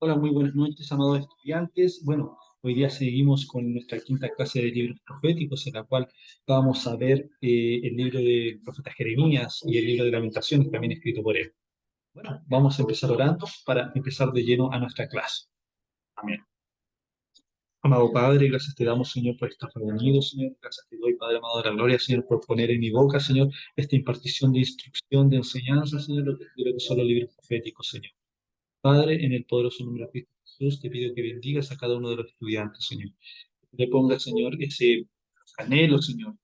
Hola, muy buenas noches, amados estudiantes. Bueno, hoy día seguimos con nuestra quinta clase de libros proféticos, en la cual vamos a ver el libro del profeta Jeremías y el libro de Lamentaciones, también escrito por él. Bueno, vamos a empezar orando para empezar de lleno a nuestra clase. Amén. Amado Padre, gracias te damos, Señor, por estar reunidos, Señor. Gracias te doy, Padre amado de la gloria, Señor, por poner en mi boca, Señor, esta impartición de instrucción, de enseñanza, Señor, de lo que son los libros proféticos, Señor. Padre, en el poderoso nombre de Cristo Jesús, te pido que bendigas a cada uno de los estudiantes, Señor. Le ponga, Señor, ese anhelo, Señor,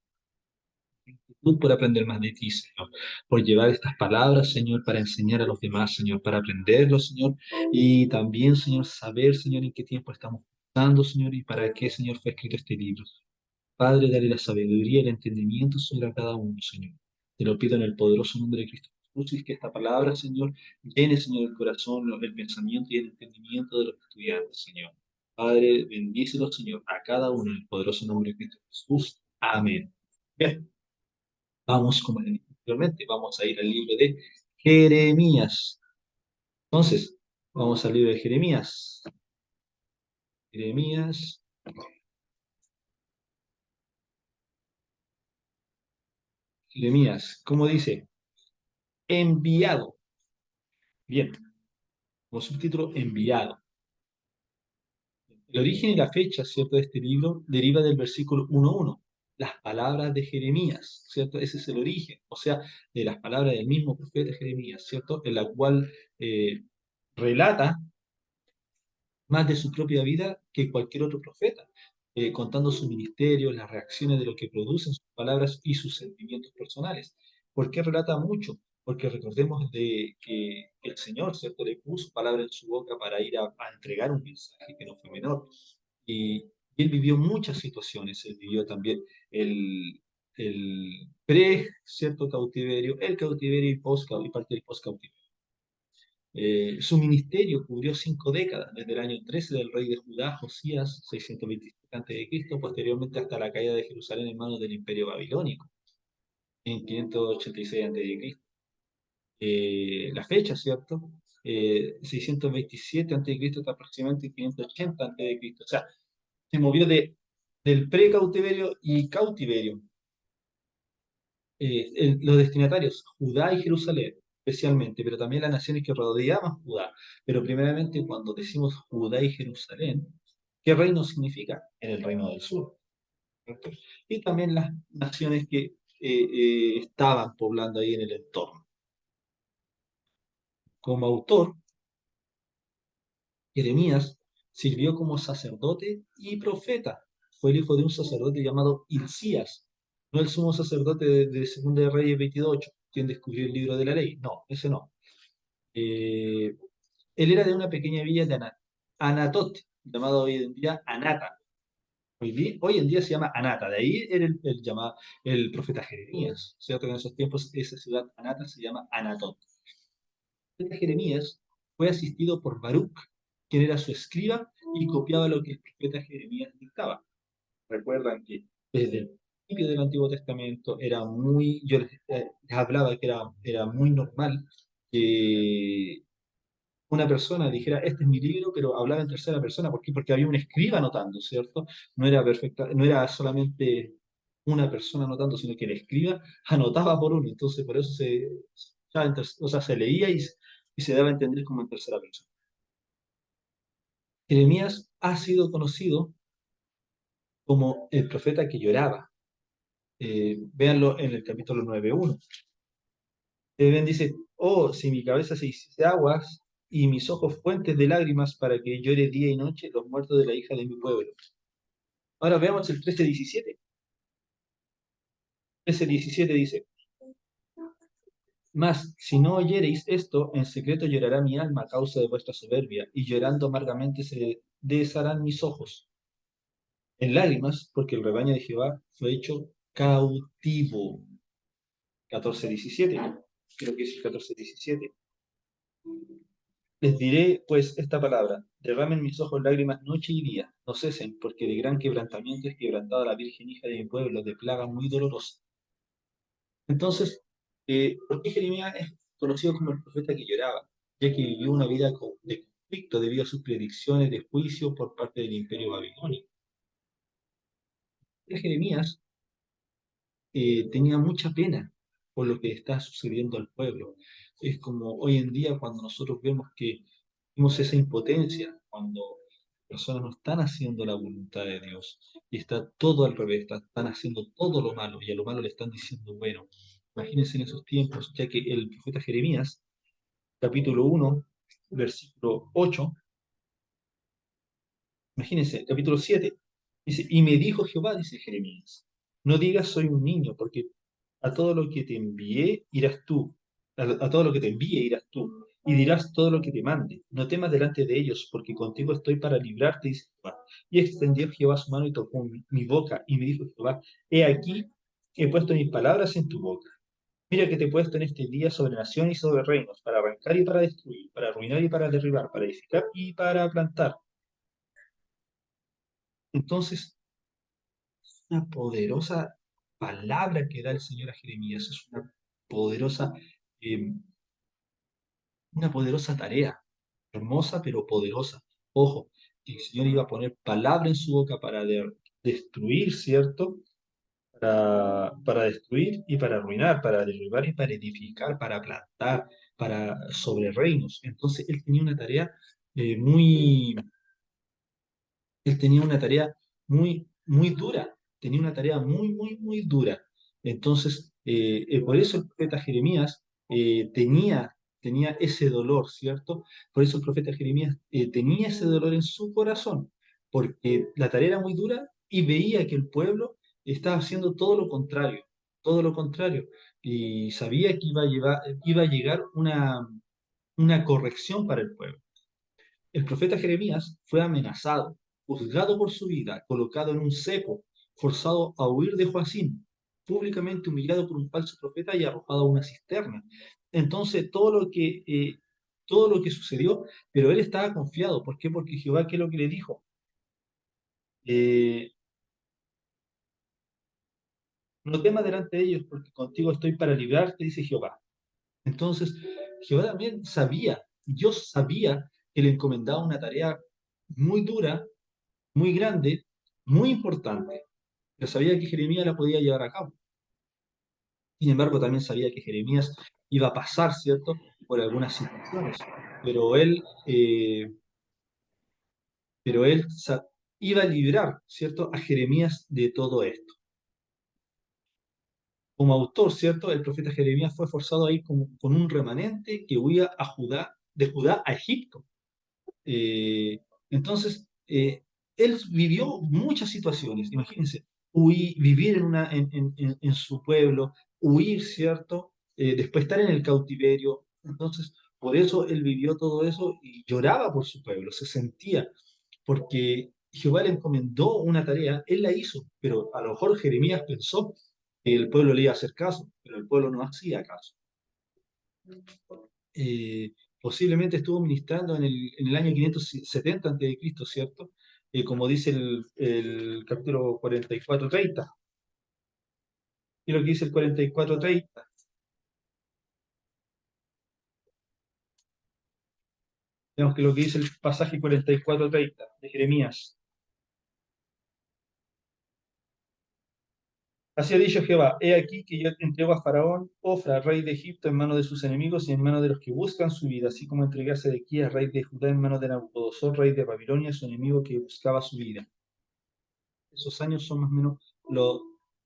inquietud por aprender más de ti, Señor, por llevar estas palabras, Señor, para enseñar a los demás, Señor, para aprenderlo, Señor, y también, Señor, saber, Señor, en qué tiempo estamos pasando, Señor, y para qué, Señor, fue escrito este libro. Padre, dale la sabiduría y el entendimiento, Señor, a cada uno, Señor. Te lo pido en el poderoso nombre de Cristo Jesús, y que esta palabra, Señor, llene, Señor, el corazón, el pensamiento y el entendimiento de los estudiantes, Señor. Padre, bendícelo, Señor, a cada uno en el poderoso nombre de Cristo Jesús. Amén. Bien, vamos, como le dije anteriormente, vamos a ir al libro de Jeremías. Entonces, vamos al libro de Jeremías. Jeremías, Jeremías, ¿cómo dice? Enviado. Bien, como subtítulo, enviado. El origen y la fecha, ¿cierto?, de este libro deriva del versículo 1:1, las palabras de Jeremías, ¿cierto? Ese es el origen, o sea, de las palabras del mismo profeta Jeremías, ¿cierto? En la cual relata más de su propia vida que cualquier otro profeta, contando su ministerio, las reacciones de lo que producen sus palabras y sus sentimientos personales. ¿Por qué relata mucho? Porque recordemos de que el Señor, ¿cierto?, le puso palabra en su boca para ir a entregar un mensaje que no fue menor. Y él vivió muchas situaciones, él vivió también el pre, ¿cierto?, cautiverio, el cautiverio y post, y parte del post cautiverio. Su ministerio cubrió 5 décadas, desde el año 13 del rey de Judá, Josías, 627 a.C., posteriormente hasta la caída de Jerusalén en manos del imperio babilónico, en 586 a.C. La fecha, ¿cierto? 627 a.C. hasta aproximadamente 580 a.C. O sea, se movió del pre-cautiverio y cautiverio. Los destinatarios, Judá y Jerusalén, especialmente, pero también las naciones que rodeaban Judá. Pero primeramente, cuando decimos Judá y Jerusalén, ¿qué reino significa? En el reino del sur, ¿cierto? Y también las naciones que estaban poblando ahí en el entorno. Como autor, Jeremías sirvió como sacerdote y profeta. Fue el hijo de un sacerdote llamado Hilcías, no el sumo sacerdote de Segunda de Reyes 28, quien descubrió el libro de la ley. No, ese no. Eh, Él era de una pequeña villa de Anatot, llamada hoy en día Anata. Hoy en día se llama Anata, de ahí era el profeta Jeremías, ¿cierto? Que en esos tiempos esa ciudad Anata se llama Anatot. El profeta Jeremías fue asistido por Baruch, quien era su escriba y copiaba lo que el profeta Jeremías dictaba. Recuerdan que desde el principio del Antiguo Testamento era muy, yo les hablaba que era muy normal que una persona dijera, este es mi libro, pero hablaba en tercera persona. ¿Por qué? Porque había un escriba anotando, ¿cierto? No era perfecta, no era solamente una persona anotando, sino que el escriba anotaba por uno. Entonces, por eso o sea, se leía y se daba a entender como en tercera persona. Jeremías ha sido conocido como el profeta que lloraba. Véanlo en el capítulo 9:1. Ben dice, oh, si mi cabeza se hiciese aguas y mis ojos fuentes de lágrimas para que llore día y noche los muertos de la hija de mi pueblo. Ahora veamos el 13:17. 13:17 dice, mas si no oyereis esto, en secreto llorará mi alma a causa de vuestra soberbia, y llorando amargamente se desharán mis ojos en lágrimas, porque el rebaño de Jehová fue hecho cautivo. 14:17. Creo que es el 14:17. Les diré, pues, esta palabra: derramen mis ojos lágrimas noche y día, no cesen, porque de gran quebrantamiento es quebrantada la Virgen hija de mi pueblo, de plaga muy dolorosa. Entonces, ¿por qué Jeremías es conocido como el profeta que lloraba? Ya que vivió una vida de conflicto debido a sus predicciones de juicio por parte del imperio babilónico. Jeremías tenía mucha pena por lo que está sucediendo al pueblo. Es como hoy en día cuando nosotros vemos esa impotencia, cuando personas no están haciendo la voluntad de Dios y está todo al revés, están haciendo todo lo malo y a lo malo le están diciendo bueno. Imagínense en esos tiempos, ya que el profeta Jeremías, capítulo 1, versículo 8. Imagínense, capítulo 7 dice, y me dijo Jehová, dice Jeremías, no digas soy un niño, porque a todo lo que te envié irás tú, a todo lo que te envíe irás tú, y dirás todo lo que te mande. No temas delante de ellos, porque contigo estoy para librarte, dice Jehová. Y extendió Jehová su mano y tocó mi boca, y me dijo Jehová, he aquí, he puesto mis palabras en tu boca. Mira que te he puesto en este día sobre naciones y sobre reinos, para arrancar y para destruir, para arruinar y para derribar, para edificar y para plantar. Entonces, una poderosa palabra que da el Señor a Jeremías, es poderosa, eh, una poderosa tarea, hermosa pero poderosa. Ojo, que el Señor iba a poner palabra en su boca para destruir, ¿cierto? Para destruir y para arruinar, para derribar y para edificar, para plantar, para sobre reinos. Entonces él tenía una tarea muy, él tenía una tarea muy dura, tenía una tarea muy dura. Entonces, por eso el profeta Jeremías tenía ese dolor, ¿cierto? Por eso el profeta Jeremías tenía ese dolor en su corazón, porque la tarea era muy dura y veía que el pueblo estaba haciendo todo lo contrario, y sabía que iba a llegar una corrección para el pueblo. El profeta Jeremías fue amenazado, juzgado por su vida, colocado en un cepo, forzado a huir de Joacín, públicamente humillado por un falso profeta y arrojado a una cisterna. Entonces, todo lo que sucedió, pero él estaba confiado. ¿Por qué? Porque Jehová, ¿qué es lo que le dijo? Eh, no temas delante de ellos, porque contigo estoy para librarte, dice Jehová. Entonces, Jehová también sabía, Dios sabía que le encomendaba una tarea muy dura, muy grande, muy importante, pero sabía que Jeremías la podía llevar a cabo. Sin embargo, también sabía que Jeremías iba a pasar, ¿cierto?, por algunas situaciones, pero él iba a librar, ¿cierto?, a Jeremías de todo esto. Como autor, ¿cierto?, el profeta Jeremías fue forzado a ir con un remanente que huía de Judá a Egipto. Eh, entonces, él vivió muchas situaciones, imagínense, vivir en su pueblo, huir, ¿cierto? Después estar en el cautiverio. Entonces, por eso él vivió todo eso y lloraba por su pueblo, se sentía, porque Jehová le encomendó una tarea, él la hizo, pero a lo mejor Jeremías pensó que el pueblo le iba a hacer caso, pero el pueblo no hacía caso. eh, Posiblemente estuvo ministrando en el año 570 a.C., ¿cierto? Como dice el capítulo 44:30. ¿Y lo que dice el 44:30? Vemos que lo que dice el pasaje 44:30 de Jeremías. Así ha dicho Jehová, he aquí que yo entrego a Faraón, Ofra, rey de Egipto, en manos de sus enemigos y en manos de los que buscan su vida, así como entregué a Sedequías, rey de Judá, en manos de Nabucodonosor, rey de Babilonia, su enemigo que buscaba su vida. Esos años son más o menos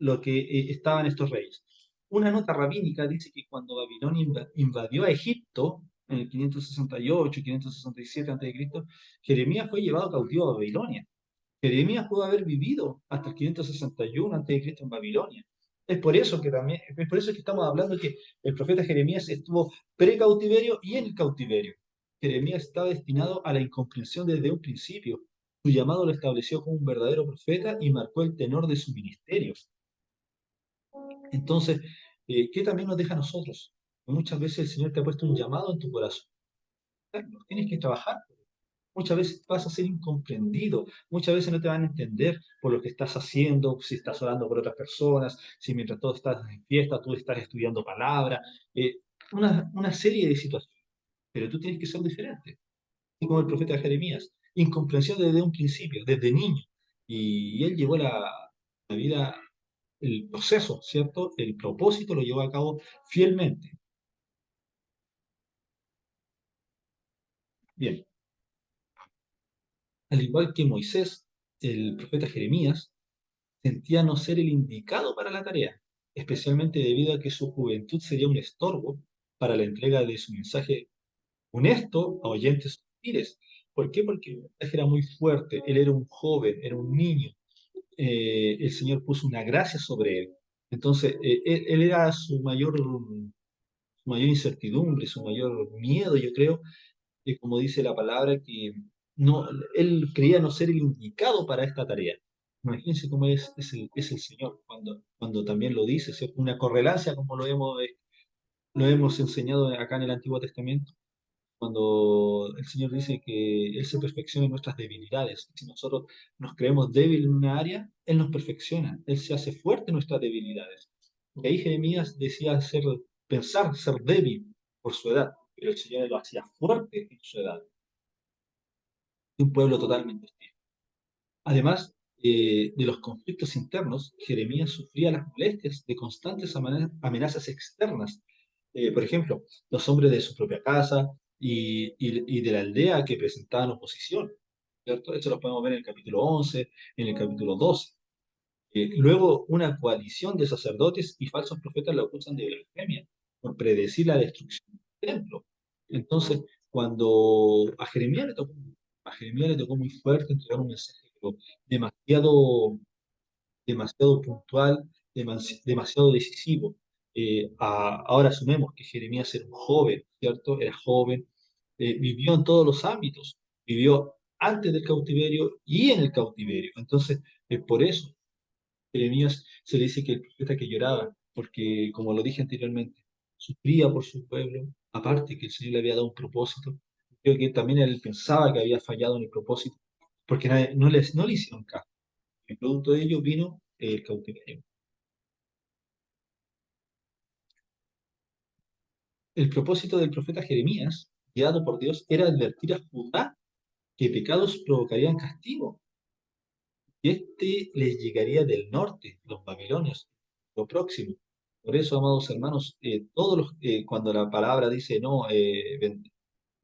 lo que estaban estos reyes. Una nota rabínica dice que cuando Babilonia invadió a Egipto, en el 568, 567 a.C., Jeremías fue llevado cautivo a Babilonia. Jeremías pudo haber vivido hasta el 561 a.C. en Babilonia. Es por eso que estamos hablando que el profeta Jeremías estuvo pre-cautiverio y en el cautiverio. Jeremías estaba destinado a la incomprensión desde un principio. Su llamado lo estableció como un verdadero profeta y marcó el tenor de su ministerio. Entonces, ¿qué también nos deja a nosotros? Muchas veces el Señor te ha puesto un llamado en tu corazón. Tienes que trabajar. Muchas veces vas a ser incomprendido, muchas veces no te van a entender por lo que estás haciendo, si estás orando por otras personas, si mientras todo estás en fiesta tú estás estudiando palabra, una serie de situaciones. Pero tú tienes que ser diferente. y como el profeta Jeremías, incomprensión desde un principio, desde niño. Y él llevó la vida, el proceso, ¿cierto? El propósito lo llevó a cabo fielmente. Bien, al igual que Moisés, el profeta Jeremías sentía no ser el indicado para la tarea, especialmente debido a que su juventud sería un estorbo para la entrega de su mensaje honesto a oyentes hostiles. ¿Por qué? Porque el mensaje era muy fuerte, él era un joven, era un niño, el Señor puso una gracia sobre él. Entonces, él era su mayor incertidumbre, su mayor miedo, yo creo, que como dice la palabra, que no, él creía no ser el indicado para esta tarea. Imagínense cómo es el Señor cuando también lo dice, ¿cierto? Una correlancia como lo hemos enseñado acá en el Antiguo Testamento, cuando el Señor dice que Él se perfecciona en nuestras debilidades. Si nosotros nos creemos débiles en una área, Él nos perfecciona, Él se hace fuerte en nuestras debilidades. Y ahí Jeremías decía pensar ser débil por su edad, pero el Señor lo hacía fuerte en su edad, de un pueblo totalmente hostil. Además de los conflictos internos, Jeremías sufría las molestias de constantes amenazas externas. Por ejemplo, los hombres de su propia casa y de la aldea que presentaban oposición, ¿cierto? Eso lo podemos ver en el capítulo 11, en el capítulo 12. Luego, una coalición de sacerdotes y falsos profetas lo acusan de blasfemia por predecir la destrucción del templo. Entonces, cuando a Jeremías le tocó muy fuerte entregar un mensaje, pero demasiado, demasiado puntual, demasiado decisivo. Ahora asumemos que Jeremías era un joven, ¿cierto? Era joven, vivió en todos los ámbitos, vivió antes del cautiverio y en el cautiverio. Entonces, por eso Jeremías se le dice que el profeta que lloraba, porque como lo dije anteriormente, sufría por su pueblo, aparte que el Señor le había dado un propósito. Creo que también él pensaba que había fallado en el propósito, porque no le hicieron caso. Y producto de ello vino el cautiverio. El propósito del profeta Jeremías, guiado por Dios, era advertir a Judá que pecados provocarían castigo, y este les llegaría del norte, los babilonios, lo próximo. Por eso, amados hermanos, cuando la palabra dice, no,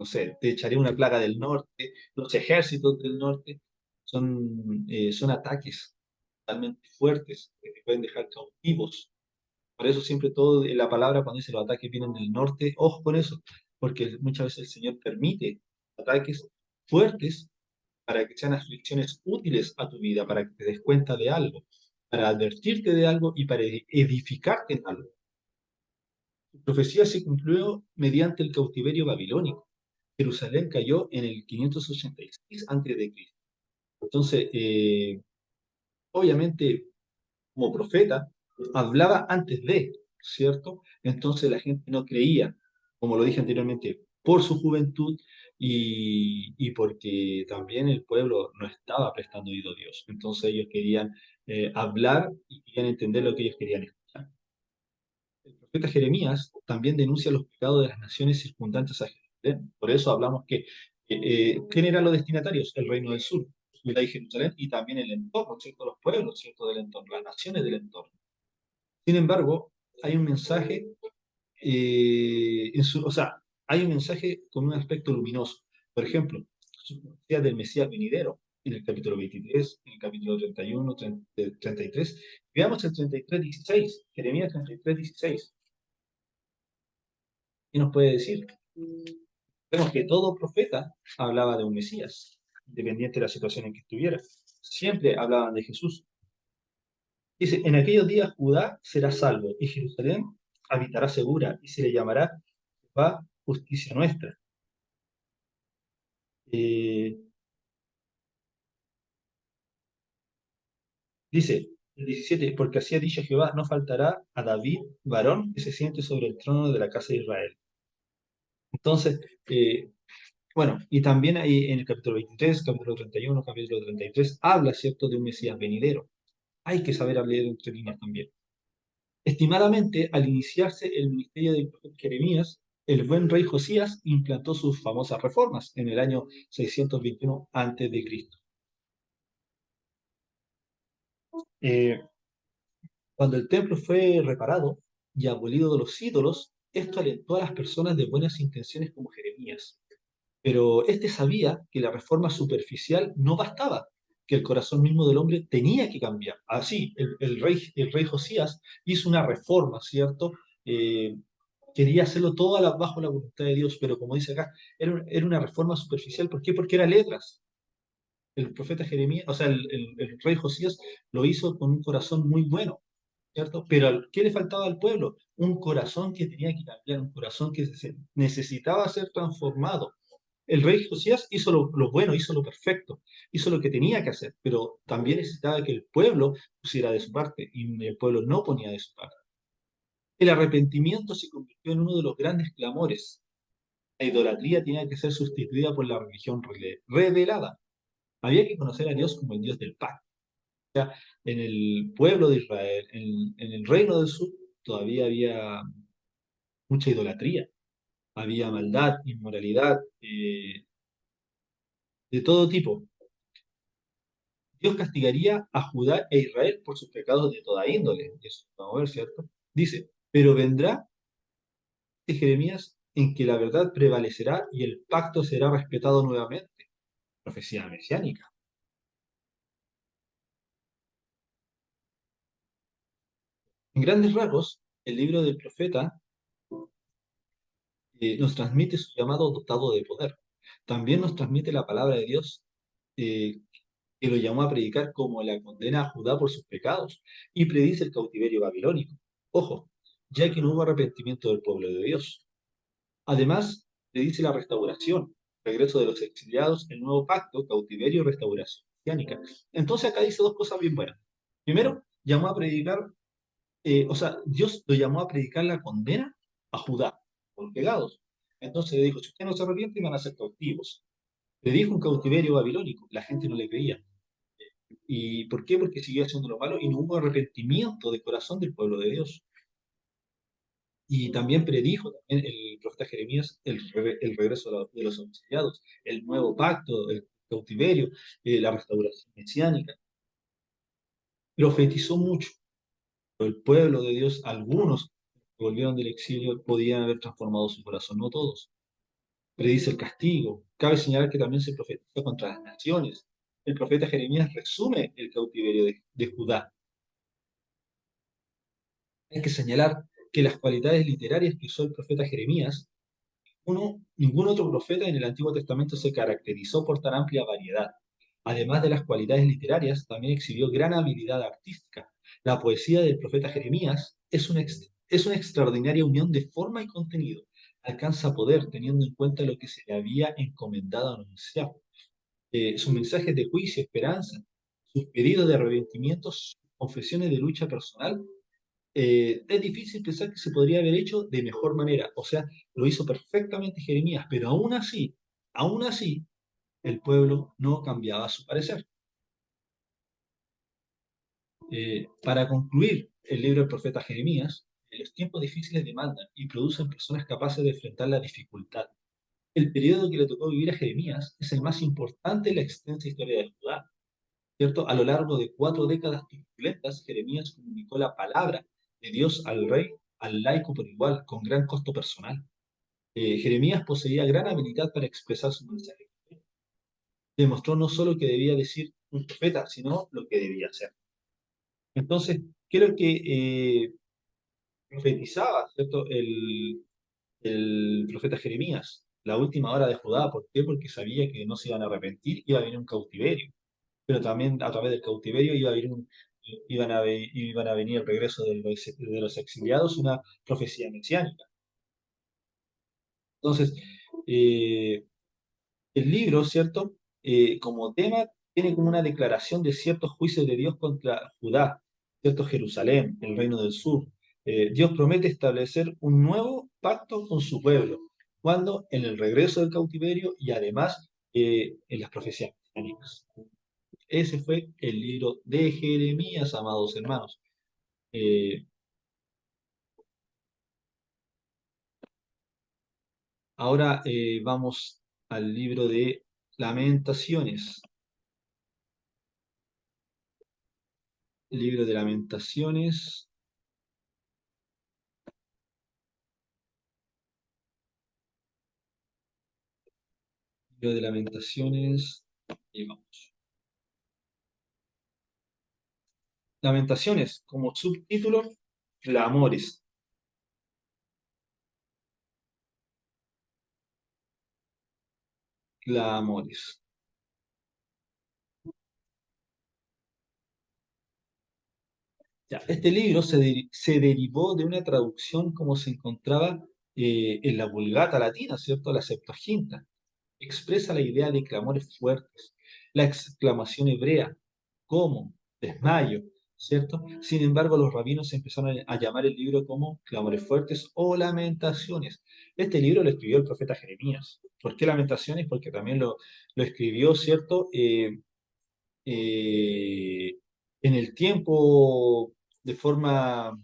no sé, te echaré una plaga del norte, los ejércitos del norte, son ataques totalmente fuertes que te pueden dejar cautivos. Por eso siempre todo en la palabra cuando dice los ataques vienen del norte, ojo con eso, porque muchas veces el Señor permite ataques fuertes para que sean aflicciones útiles a tu vida, para que te des cuenta de algo, para advertirte de algo y para edificarte en algo. Su profecía se cumplió mediante el cautiverio babilónico. Jerusalén cayó en el 586 a.C. Entonces, obviamente, como profeta, hablaba antes de, ¿cierto? Entonces la gente no creía, como lo dije anteriormente, por su juventud y porque también el pueblo no estaba prestando oído a Dios. Entonces ellos querían hablar y querían entender lo que ellos querían escuchar. El profeta Jeremías también denuncia los pecados de las naciones circundantes a Jerusalén. Por eso hablamos que, ¿quién eran los destinatarios? El reino del sur, Judá y Jerusalén, y también el entorno, ¿cierto? Los pueblos, ¿cierto? Del entorno, las naciones del entorno. Sin embargo, hay un mensaje, o sea, hay un mensaje con un aspecto luminoso. Por ejemplo, su profecía del Mesías venidero, en el capítulo 23, en el capítulo 31, 33. Veamos el 33:16, Jeremías 33:16. ¿Qué nos puede decir? Vemos que todo profeta hablaba de un Mesías, independiente de la situación en que estuviera. Siempre hablaban de Jesús. Dice, en aquellos días Judá será salvo y Jerusalén habitará segura y se le llamará Jehová justicia nuestra. Eh, Dice el 17, porque así ha dicho Jehová, no faltará a David varón que se siente sobre el trono de la casa de Israel. Entonces, bueno, y también ahí en el capítulo 23, capítulo 31, capítulo 33, habla, ¿cierto?, de un Mesías venidero. Hay que saber hablar entre líneas también. Estimadamente, al iniciarse el ministerio del profeta Jeremías, el buen rey Josías implantó sus famosas reformas en el año 621 a.C. Eh, Cuando el templo fue reparado y abolido de los ídolos, esto alentó a las personas de buenas intenciones como Jeremías. Pero este sabía que la reforma superficial no bastaba, que el corazón mismo del hombre tenía que cambiar. Así, el rey Josías hizo una reforma, ¿cierto? Eh, Quería hacerlo todo bajo la voluntad de Dios, pero como dice acá, era una reforma superficial. ¿Por qué? Porque era letras. El profeta Jeremías, o sea, el rey Josías lo hizo con un corazón muy bueno, ¿cierto? Pero ¿qué le faltaba al pueblo? Un corazón que tenía que cambiar, un corazón que necesitaba ser transformado. El rey Josías hizo lo bueno, hizo lo perfecto, hizo lo que tenía que hacer, pero también necesitaba que el pueblo pusiera de su parte, y el pueblo no ponía de su parte. El arrepentimiento se convirtió en uno de los grandes clamores. La idolatría tenía que ser sustituida por la religión revelada. Había que conocer a Dios como el Dios del pacto. En el pueblo de Israel, en el reino del sur, todavía había mucha idolatría, había maldad, inmoralidad, de todo tipo. Dios castigaría a Judá e Israel por sus pecados de toda índole. Eso vamos a ver, ¿cierto? Dice, pero vendrá de Jeremías en que la verdad prevalecerá y el pacto será respetado nuevamente. Profecía mesiánica. En grandes rasgos, el libro del profeta nos transmite su llamado dotado de poder. También nos transmite la palabra de Dios, eh, que lo llamó a predicar como la condena a Judá por sus pecados y predice el cautiverio babilónico. Ojo, ya que no hubo arrepentimiento del pueblo de Dios. Además, predice la restauración, regreso de los exiliados, el nuevo pacto, cautiverio y restauración mesiánica. Entonces acá dice dos cosas bien buenas. Primero, llamó a predicar, o sea, Dios lo llamó a predicar la condena a Judá por los pecados. Entonces le dijo, si ustedes no se arrepienten, van a ser cautivos. Le dijo un cautiverio babilónico, la gente no le creía. ¿Y por qué? Porque siguió haciendo lo malo y no hubo arrepentimiento de corazón del pueblo de Dios. Y también predijo también el profeta Jeremías el regreso de los exiliados, el nuevo pacto, el cautiverio, la restauración mesiánica. Profetizó mucho, pero el pueblo de Dios, algunos que volvieron del exilio, podían haber transformado su corazón, no todos. Predice el castigo. Cabe señalar que también se profetiza contra las naciones. El profeta Jeremías resume el cautiverio de Judá. Hay que señalar que las cualidades literarias que usó el profeta Jeremías, ningún otro profeta en el Antiguo Testamento se caracterizó por tan amplia variedad. Además de las cualidades literarias, también exhibió gran habilidad artística. La poesía del profeta Jeremías es una extraordinaria unión de forma y contenido. Alcanza poder teniendo en cuenta lo que se le había encomendado anunciar. Sus mensajes de juicio, esperanza, sus pedidos de arrepentimiento, sus confesiones de lucha personal, es difícil pensar que se podría haber hecho de mejor manera. O sea, lo hizo perfectamente Jeremías, pero aún así, el pueblo no cambiaba su parecer. Para concluir el libro del profeta Jeremías, los tiempos difíciles demandan y producen personas capaces de enfrentar la dificultad. El periodo que le tocó vivir a Jeremías es el más importante en la extensa historia de Judá, ¿cierto? A lo largo de 4 décadas turbulentas, Jeremías comunicó la palabra de Dios al rey, al laico por igual, con gran costo personal. Jeremías poseía gran habilidad para expresar su mensaje. Demostró no solo que debía decir un profeta, sino lo que debía hacer. Entonces, creo que profetizaba, ¿cierto? El profeta Jeremías, la última hora de Judá. ¿Por qué? Porque sabía que no se iban a arrepentir, iba a venir un cautiverio, pero también a través del cautiverio iban a venir el regreso de los exiliados, una profecía mesiánica. Entonces, eh, el libro, ¿cierto? Como tema, tiene como una declaración de ciertos juicios de Dios contra Judá, ¿cierto? Jerusalén, el reino del sur. Dios promete establecer un nuevo pacto con su pueblo, cuando en el regreso del cautiverio y además en las profecías mesiánicas. Ese fue el libro de Jeremías, amados hermanos. Eh, Ahora vamos al libro de Lamentaciones. Libro de Lamentaciones. Libro de Lamentaciones. Y vamos. Lamentaciones, como subtítulo, Clamores. Clamores. Ya, este libro se derivó de una traducción como se encontraba en la Vulgata latina, ¿cierto? La Septuaginta. Expresa la idea de clamores fuertes, la exclamación hebrea, como, desmayo, ¿cierto? Sin embargo, los rabinos empezaron a llamar el libro como clamores fuertes o lamentaciones. Este libro lo escribió el profeta Jeremías. ¿Por qué lamentaciones? Porque también lo escribió, ¿cierto? Eh, en el tiempo de forma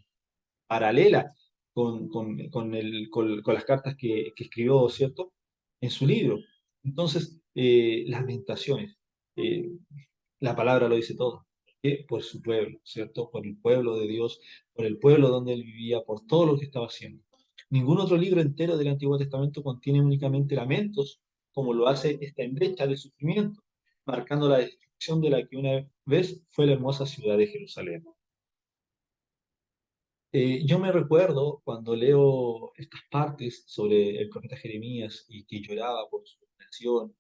paralela con las cartas que escribió, ¿cierto? En su libro. Entonces, Lamentaciones, eh, la palabra lo dice todo. ¿Qué? Por su pueblo, ¿cierto? Por el pueblo de Dios, por el pueblo donde él vivía, por todo lo que estaba haciendo. Ningún otro libro entero del Antiguo Testamento contiene únicamente lamentos, como lo hace esta brecha de sufrimiento, marcando la destrucción de la que una vez fue la hermosa ciudad de Jerusalén. Yo me recuerdo cuando leo estas partes sobre el profeta Jeremías y que lloraba por su nación,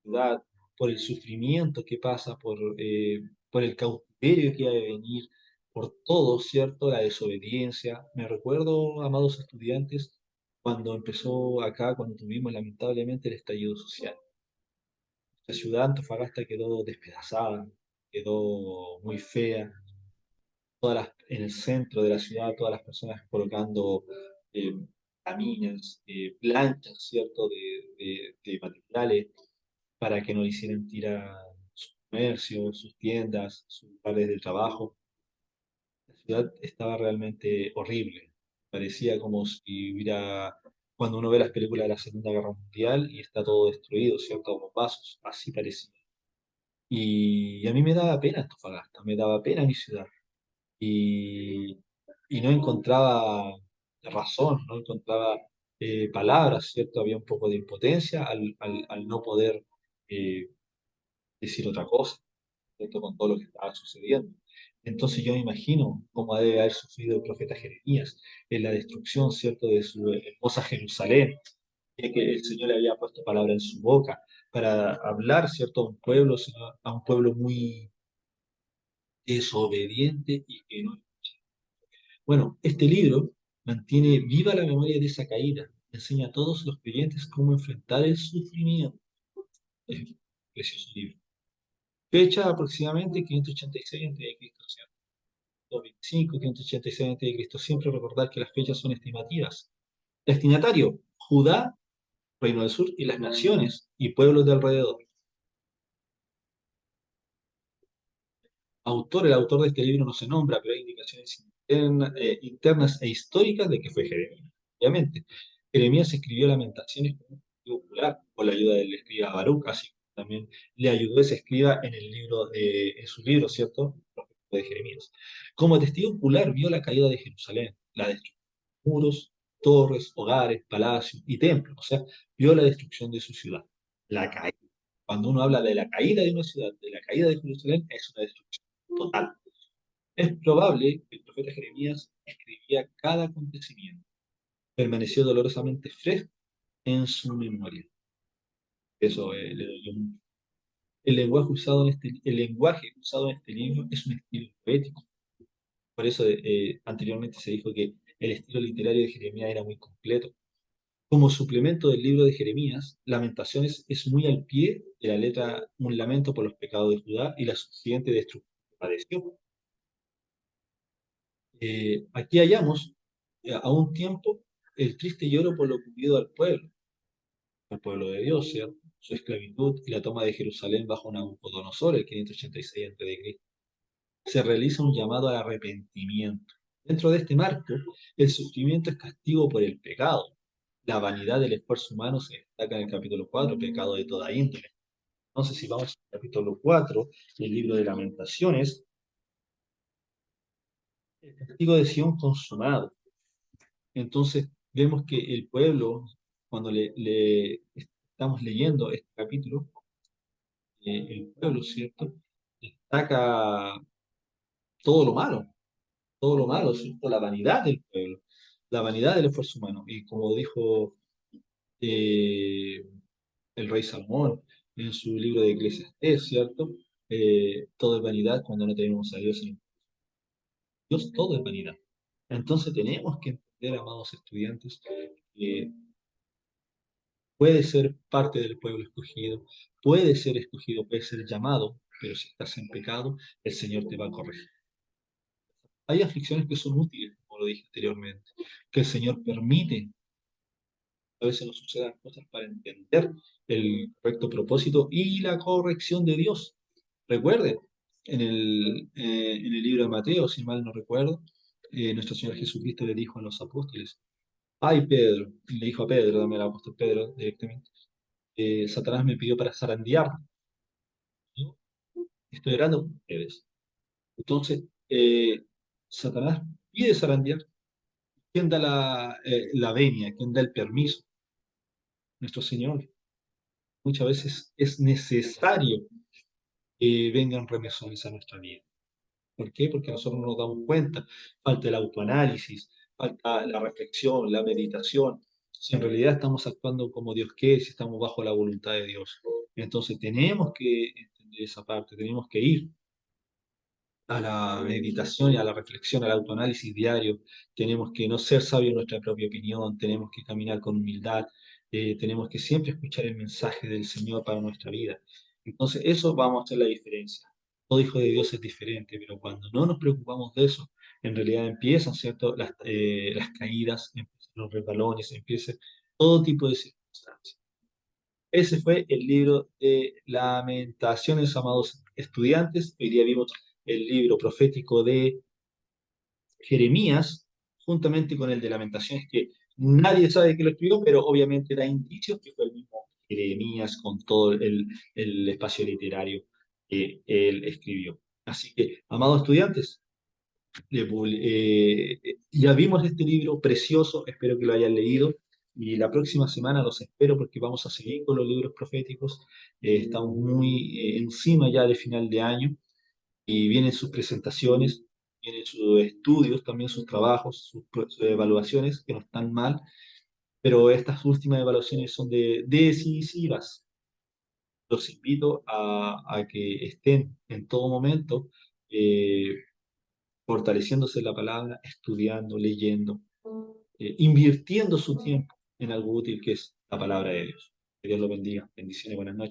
ciudad, por el sufrimiento que pasa, por el cautiverio que ha de venir, por todo, ¿cierto? La desobediencia. Me recuerdo, amados estudiantes, cuando empezó acá, cuando tuvimos lamentablemente el estallido social. La ciudad de Antofagasta quedó despedazada, quedó muy fea, en el centro de la ciudad, todas las personas colocando eh, caminas, planchas, ¿cierto?, de materiales para que no le hicieran tirar sus comercios, sus tiendas, sus lugares de trabajo. La ciudad estaba realmente horrible. Parecía como si hubiera, cuando uno ve las películas de la Segunda Guerra Mundial y está todo destruido, ¿cierto?, a bombazos, así parecía. Y a mí me daba pena Antofagasta, me daba pena mi ciudad y, y no encontraba razón, no encontraba palabras, ¿cierto? Había un poco de impotencia al no poder eh, decir otra cosa, ¿cierto? Con todo lo que estaba sucediendo. Entonces yo me imagino cómo debe haber sufrido el profeta Jeremías en la destrucción, ¿cierto?, de su hermosa Jerusalén, ya que el Señor le había puesto palabra en su boca para hablar, ¿cierto?, a un pueblo muy desobediente y que no. Bueno, este libro mantiene viva la memoria de esa caída, enseña a todos los creyentes cómo enfrentar el sufrimiento. Es un precioso libro. Fecha aproximadamente 586 a.C., 225, 586 a.C. Siempre recordar que las fechas son estimativas. Destinatario, Judá, Reino del Sur y las naciones y pueblos de alrededor. El autor de este libro no se nombra, pero hay indicaciones internas e históricas de que fue Jeremías. Obviamente, Jeremías escribió Lamentaciones como un testigo ocular con la ayuda del escriba Baruch, así como también le ayudó ese escriba en su libro, ¿cierto? De Jeremías. Como testigo ocular vio la caída de Jerusalén, la destrucción de muros, torres, hogares, palacios y templos, o sea, vio la destrucción de su ciudad, la caída. Cuando uno habla de la caída de una ciudad, de la caída de Jerusalén, es una destrucción total. Es probable que el profeta Jeremías escribía cada acontecimiento, permaneció dolorosamente fresco en su memoria. Eso le dolió mucho. El lenguaje usado en este libro es un estilo poético. Por eso anteriormente se dijo que el estilo literario de Jeremías era muy completo. Como suplemento del libro de Jeremías, Lamentaciones es muy al pie de la letra un lamento por los pecados de Judá y la subsiguiente destrucción que padeció. Aquí hallamos a un tiempo el triste lloro por lo ocurrido al pueblo de Dios, ¿cierto? Su esclavitud y la toma de Jerusalén bajo Nabucodonosor, el 586 a.C. Se realiza un llamado al arrepentimiento. Dentro de este marco, el sufrimiento es castigo por el pecado. La vanidad del esfuerzo humano se destaca en el capítulo 4, pecado de toda índole. Entonces, si vamos al capítulo 4, el libro de Lamentaciones, el castigo de Sión consumado. Entonces, vemos que el pueblo, cuando estamos leyendo este capítulo, el pueblo, ¿cierto? Destaca todo lo malo, ¿cierto? La vanidad del pueblo, la vanidad del esfuerzo humano. Y como dijo eh, el rey Salomón en su libro de Eclesiastés, ¿cierto? Todo es vanidad cuando no tenemos a Dios en Dios, todo es vanidad. Entonces tenemos que entender, amados estudiantes, que puede ser parte del pueblo escogido, puede ser escogido, puede ser llamado, pero si estás en pecado, el Señor te va a corregir. Hay aflicciones que son útiles, como lo dije anteriormente, que el Señor permite. A veces nos sucedan cosas para entender el correcto propósito y la corrección de Dios. Recuerden, en el libro de Mateo, si mal no recuerdo, nuestro Señor Jesucristo le dijo a los apóstoles, ay Pedro, le dijo a Pedro, también al apóstol Pedro directamente, Satanás me pidió para zarandear. Yo estoy orando con ustedes. Entonces, Satanás pide zarandear. ¿Quién da la venia? ¿Quién da el permiso? Nuestro Señor. Muchas veces es necesario que vengan remesones a nuestra vida. ¿Por qué? Porque nosotros no nos damos cuenta. Falta el autoanálisis, falta la reflexión, la meditación. Si en realidad estamos actuando como Dios quiere, si estamos bajo la voluntad de Dios. Entonces tenemos que entender esa parte, tenemos que ir a la meditación y a la reflexión, al autoanálisis diario. Tenemos que no ser sabios en nuestra propia opinión, tenemos que caminar con humildad, tenemos que siempre escuchar el mensaje del Señor para nuestra vida. Entonces, eso vamos a hacer la diferencia. Todo hijo de Dios es diferente, pero cuando no nos preocupamos de eso, en realidad empiezan, ¿cierto? Las caídas, empiezan los resbalones, empiezan todo tipo de circunstancias. Ese fue el libro de Lamentaciones, amados estudiantes. Hoy día vimos el libro profético de Jeremías, juntamente con el de Lamentaciones, que nadie sabe que lo escribió, pero obviamente da indicios que fue el mismo Jeremías con todo el espacio literario que él escribió. Así que, amados estudiantes, ya vimos este libro precioso, espero que lo hayan leído. Y la próxima semana los espero porque vamos a seguir con los libros proféticos. Estamos muy encima ya de final de año y vienen sus presentaciones, vienen sus estudios, también sus trabajos, sus evaluaciones, que no están mal, pero estas últimas evaluaciones son decisivas. Los invito a que estén en todo momento eh, fortaleciéndose en la palabra, estudiando, leyendo, invirtiendo su tiempo en algo útil que es la palabra de Dios. Que Dios lo bendiga. Bendiciones, buenas noches.